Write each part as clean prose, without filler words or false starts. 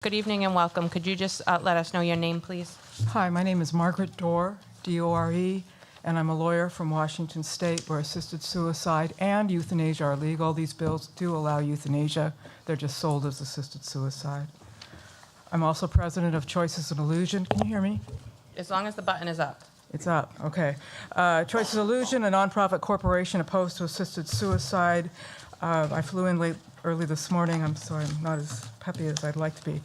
Good evening and welcome. Could you just let us know your name, please? Hi, my name is Margaret Dorr, D-O-R-E, and I'm a lawyer from Washington State where assisted suicide and euthanasia are legal. These bills do allow euthanasia. They're just sold as assisted suicide. I'm also president of Choices and Illusion. Can you hear me? As long as the button is up. It's up, okay. Choices Illusion, a nonprofit corporation opposed to assisted suicide. I flew in early this morning. I'm sorry, I'm not as peppy as I'd like to be.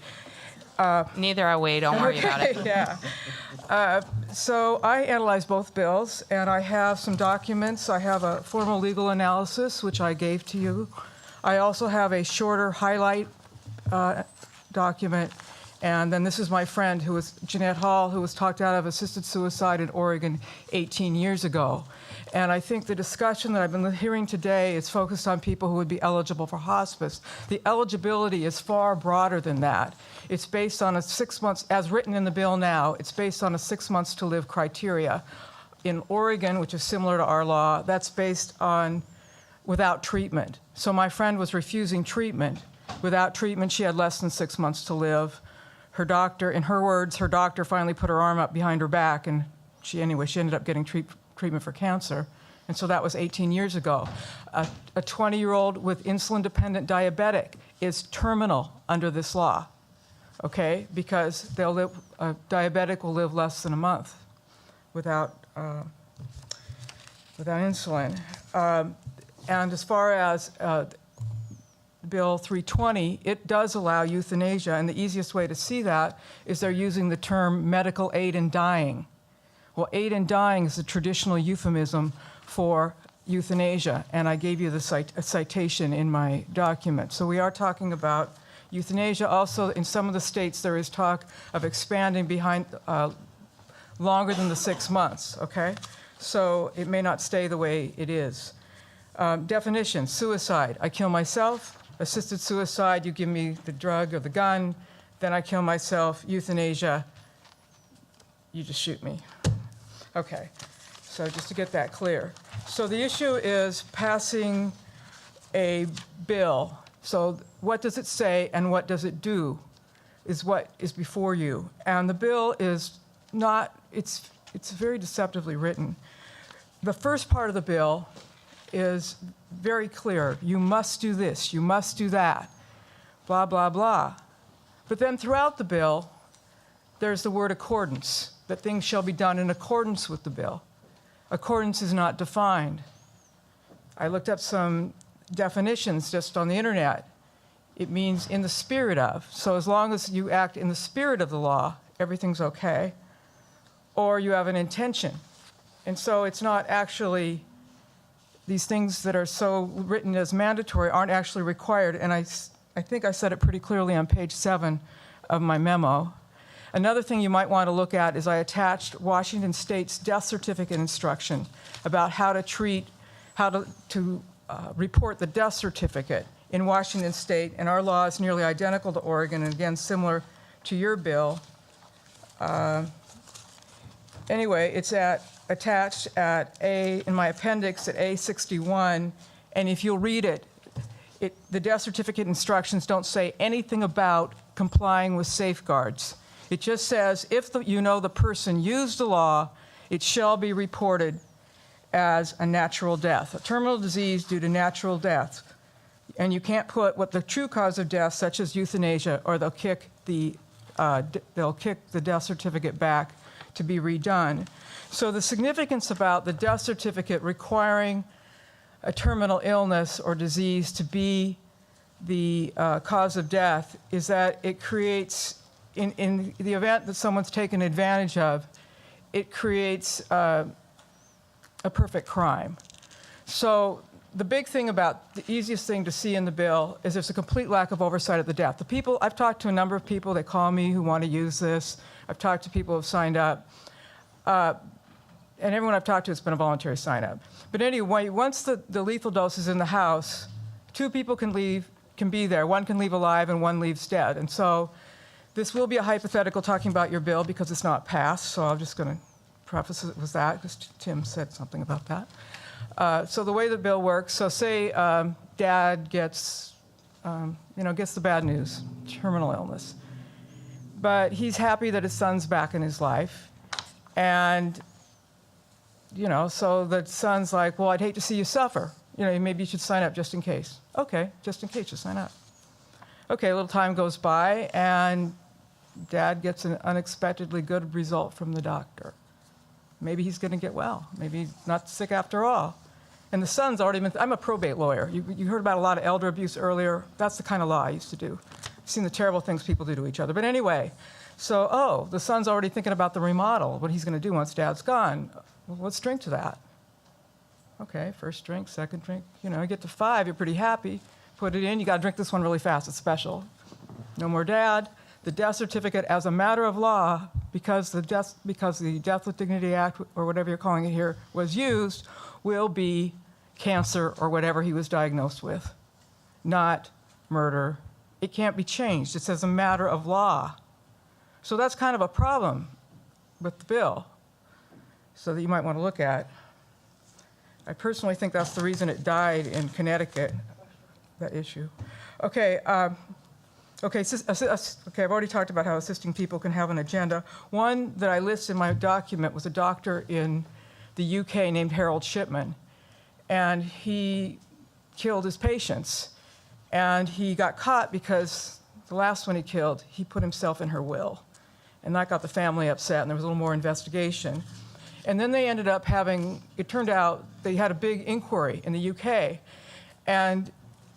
Neither are we. Don't worry about it. Yeah. So I analyzed both bills, and I have some documents. I have a formal legal analysis, which I gave to you. I also have a shorter highlight document. And then this is my friend, who was Jeanette Hall, who was talked out of assisted suicide in Oregon 18 years ago. And I think the discussion that I've been hearing today is focused on people who would be eligible for hospice. The eligibility is far broader than that. It's based on a 6 months, as written in the bill now, it's based on a 6 months to live criteria. In Oregon, which is similar to our law, that's based on without treatment. So my friend was refusing treatment. Without treatment, she had less than 6 months to live. Her doctor, in her words, her doctor finally put her arm up behind her back, and she ended up getting treatment for cancer. And so that was 18 years ago. A 20-year-old with insulin-dependent diabetic is terminal under this law, okay? Because a diabetic will live less than a month without insulin. And as far as Bill 320, it does allow euthanasia, and the easiest way to see that is they're using the term medical aid in dying. Well, aid in dying is a traditional euphemism for euthanasia, and I gave you a citation in my document. So we are talking about euthanasia. Also, in some of the states, there is talk of expanding behind longer than the 6 months, okay? So it may not stay the way it is. Definition, suicide, I kill myself. Assisted suicide, you give me the drug or the gun, then I kill myself. Euthanasia, you just shoot me. Okay, so just to get that clear. So the issue is passing a bill. So what does it say and what does it do is what is before you. And the bill is not, it's very deceptively written. The first part of the bill is very clear. You must do this, you must do that, blah, blah, blah. But then throughout the bill, there's the word accordance, that things shall be done in accordance with the bill. Accordance is not defined. I looked up some definitions just on the internet. It means in the spirit of. So as long as you act in the spirit of the law, everything's okay. Or you have an intention. And so it's not actually, these things that are so written as mandatory aren't actually required, and I think I said it pretty clearly on page 7 of my memo. Another thing you might want to look at is I attached Washington State's death certificate instruction about how to report the death certificate in Washington State, and our law is nearly identical to Oregon, and again, similar to your bill. Anyway, it's attached in my appendix at A61, and if you'll read it, the death certificate instructions don't say anything about complying with safeguards. It just says, if the person used the law, it shall be reported as a natural death, a terminal disease due to natural death. And you can't put what the true cause of death, such as euthanasia, or they'll kick the death certificate back to be redone. So the significance about the death certificate requiring a terminal illness or disease to be the cause of death is that it creates, in the event that someone's taken advantage of, it creates a perfect crime. So the big thing about, the easiest thing to see in the bill is there's a complete lack of oversight of the death. The people, I've talked to a number of people, they call me, who want to use this. I've talked to people who have signed up. And everyone I've talked to, it's been a voluntary sign-up. But anyway, once the lethal dose is in the house, 2 people can be there. One can leave alive and one leaves dead. And so this will be a hypothetical talking about your bill because it's not passed, so I'm just going to preface it with that because Tim said something about that. So the way the bill works, so say Dad gets the bad news, terminal illness. But he's happy that his son's back in his life. And, so the son's like, well, I'd hate to see you suffer. Maybe you should sign up just in case. Okay, just in case, you sign up. Okay, a little time goes by, and Dad gets an unexpectedly good result from the doctor. Maybe he's going to get well. Maybe he's not sick after all. And the son's already been, I'm a probate lawyer. You heard about a lot of elder abuse earlier. That's the kind of law I used to do. I've seen the terrible things people do to each other. But anyway, so, the son's already thinking about the remodel, what he's going to do once Dad's gone. Well, let's drink to that. Okay, first drink, second drink. You get to 5, you're pretty happy. Put it in, you got to drink this one really fast. It's special. No more Dad. The death certificate, as a matter of law, because the Death with Dignity Act, or whatever you're calling it here, was used, will be cancer or whatever he was diagnosed with, not murder. It can't be changed. It's as a matter of law. So that's kind of a problem with the bill, so that you might want to look at. I personally think that's the reason it died in Connecticut, that issue. Okay, I've already talked about how assisting people can have an agenda. One that I list in my document was a doctor in the UK named Harold Shipman, and he killed his patients. And he got caught because the last one he killed, he put himself in her will. And that got the family upset, and there was a little more investigation. And then they ended up it turned out they had a big inquiry in the UK. And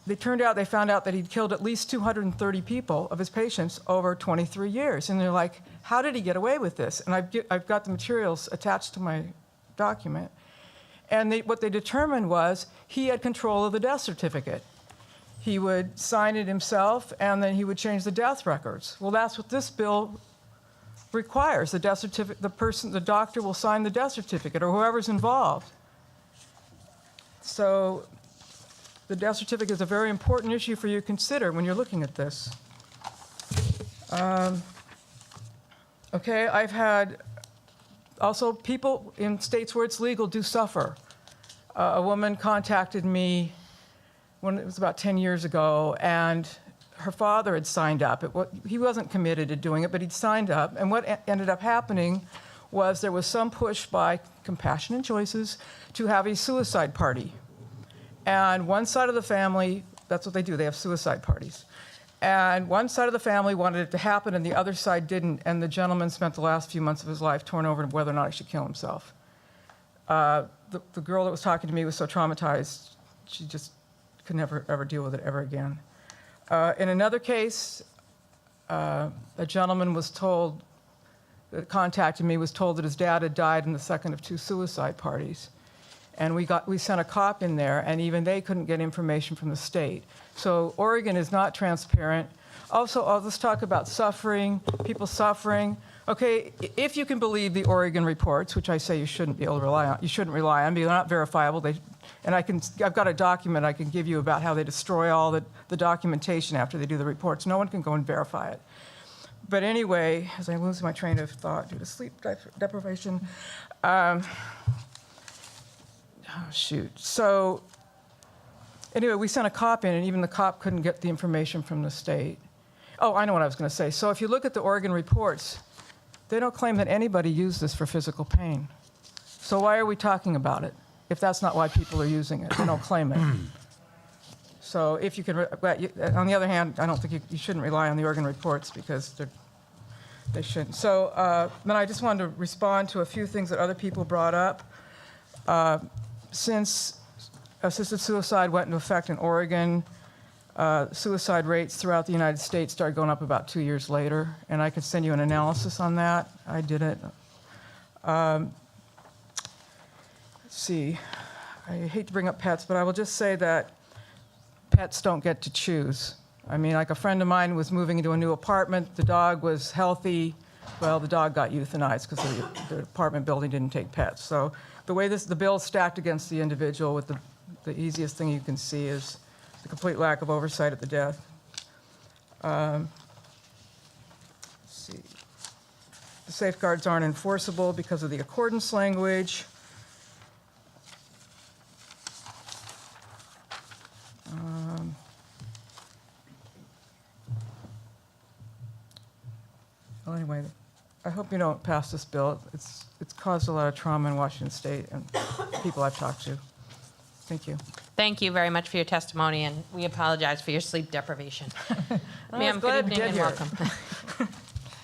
they found out that he'd killed at least 230 people of his patients over 23 years. And they're like, how did he get away with this? And I've got the materials attached to my document. And what they determined was he had control of the death certificate. He would sign it himself, and then he would change the death records. Well, that's what this bill requires. The death certificate, the doctor will sign the death certificate, or whoever's involved. So the death certificate is a very important issue for you to consider when you're looking at this. Okay, I've had also people in states where it's legal do suffer. A woman contacted me when it was about 10 years ago, and her father had signed up. He wasn't committed to doing it, but he'd signed up. And what ended up happening was there was some push by Compassionate Choices to have a suicide party. And one side of the family, that's what they do, they have suicide parties. And one side of the family wanted it to happen, and the other side didn't. And the gentleman spent the last few months of his life torn over whether or not he should kill himself. The girl that was talking to me was so traumatized, she just could never, ever deal with it ever again. In another case, a gentleman that contacted me was told that his dad had died in the second of 2 suicide parties. And we sent a cop in there, and even they couldn't get information from the state. So Oregon is not transparent. Also, let's talk about suffering, people suffering. Okay, if you can believe the Oregon reports, which I say you shouldn't be able to rely on, you shouldn't rely on, because they're not verifiable. I've got a document I can give you about how they destroy all the documentation after they do the reports. No one can go and verify it. But anyway, as I lose my train of thought due to sleep deprivation, So anyway, we sent a cop in, and even the cop couldn't get the information from the state. Oh, I know what I was going to say. So if you look at the Oregon reports, they don't claim that anybody used this for physical pain. So why are we talking about it if that's not why people are using it? They don't claim it. So if you can, on the other hand, I don't think you shouldn't rely on the Oregon reports because they shouldn't. So then I just wanted to respond to a few things that other people brought up. Since assisted suicide went into effect in Oregon, suicide rates throughout the United States started going up about 2 years later, and I could send you an analysis on that. I did it. Let's see. I hate to bring up pets, but I will just say that pets don't get to choose. I mean, like a friend of mine was moving into a new apartment. The dog was healthy. Well, the dog got euthanized because the apartment building didn't take pets. So the way the bill is stacked against the individual, with the easiest thing you can see is the complete lack of oversight at the death. Let's see. The safeguards aren't enforceable because of the accordance language. Well, anyway, I hope you don't pass this bill. It's caused a lot of trauma in Washington State and people I've talked to. Thank you. Thank you very much for your testimony, and we apologize for your sleep deprivation. I Ma'am, was good glad to evening get and here. welcome.